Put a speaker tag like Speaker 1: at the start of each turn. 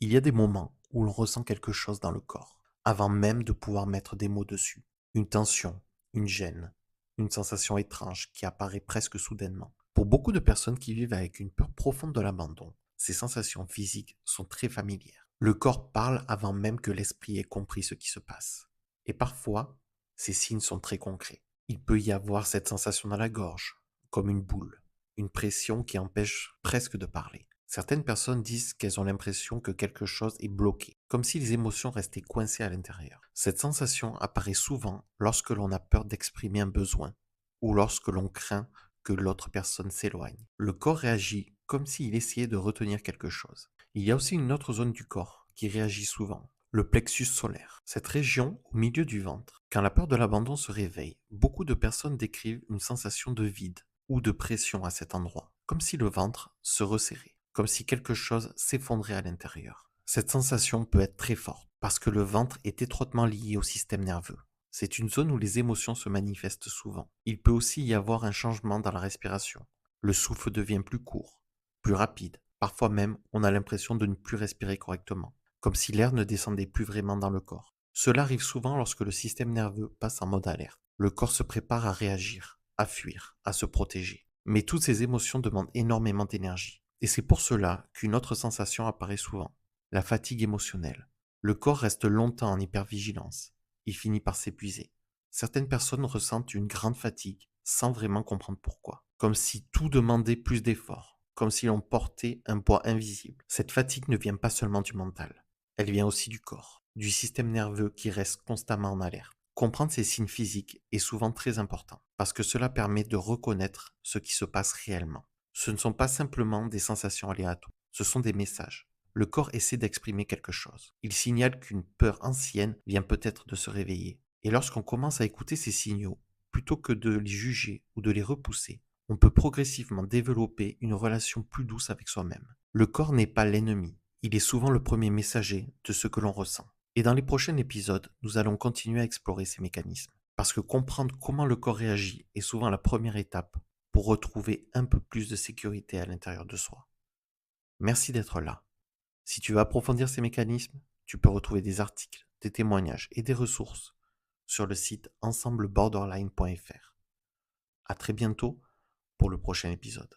Speaker 1: Il y a des moments où l'on ressent quelque chose dans le corps, avant même de pouvoir mettre des mots dessus. Une tension, une gêne, une sensation étrange qui apparaît presque soudainement. Pour beaucoup de personnes qui vivent avec une peur profonde de l'abandon, ces sensations physiques sont très familières. Le corps parle avant même que l'esprit ait compris ce qui se passe. Et parfois, ces signes sont très concrets. Il peut y avoir cette sensation dans la gorge, comme une boule, une pression qui empêche presque de parler. Certaines personnes disent qu'elles ont l'impression que quelque chose est bloqué, comme si les émotions restaient coincées à l'intérieur. Cette sensation apparaît souvent lorsque l'on a peur d'exprimer un besoin ou lorsque l'on craint que l'autre personne s'éloigne. Le corps réagit comme s'il essayait de retenir quelque chose. Il y a aussi une autre zone du corps qui réagit souvent, le plexus solaire. Cette région au milieu du ventre. Quand la peur de l'abandon se réveille, beaucoup de personnes décrivent une sensation de vide ou de pression à cet endroit, comme si le ventre se resserrait, comme si quelque chose s'effondrait à l'intérieur. Cette sensation peut être très forte parce que le ventre est étroitement lié au système nerveux. C'est une zone où les émotions se manifestent souvent. Il peut aussi y avoir un changement dans la respiration. Le souffle devient plus court, plus rapide. Parfois même, on a l'impression de ne plus respirer correctement, comme si l'air ne descendait plus vraiment dans le corps. Cela arrive souvent lorsque le système nerveux passe en mode alerte. Le corps se prépare à réagir, à fuir, à se protéger. Mais toutes ces émotions demandent énormément d'énergie. Et c'est pour cela qu'une autre sensation apparaît souvent, la fatigue émotionnelle. Le corps reste longtemps en hypervigilance. Il finit par s'épuiser. Certaines personnes ressentent une grande fatigue sans vraiment comprendre pourquoi, comme si tout demandait plus d'efforts, comme si l'on portait un poids invisible. Cette fatigue ne vient pas seulement du mental, elle vient aussi du corps, du système nerveux qui reste constamment en alerte. Comprendre ces signes physiques est souvent très important, parce que cela permet de reconnaître ce qui se passe réellement. Ce ne sont pas simplement des sensations aléatoires, ce sont des messages. Le corps essaie d'exprimer quelque chose. Il signale qu'une peur ancienne vient peut-être de se réveiller. Et lorsqu'on commence à écouter ces signaux, plutôt que de les juger ou de les repousser, on peut progressivement développer une relation plus douce avec soi-même. Le corps n'est pas l'ennemi, il est souvent le premier messager de ce que l'on ressent. Et dans les prochains épisodes, nous allons continuer à explorer ces mécanismes. Parce que comprendre comment le corps réagit est souvent la première étape pour retrouver un peu plus de sécurité à l'intérieur de soi. Merci d'être là. Si tu veux approfondir ces mécanismes, tu peux retrouver des articles, des témoignages et des ressources sur le site ensembleborderline.fr. À très bientôt pour le prochain épisode.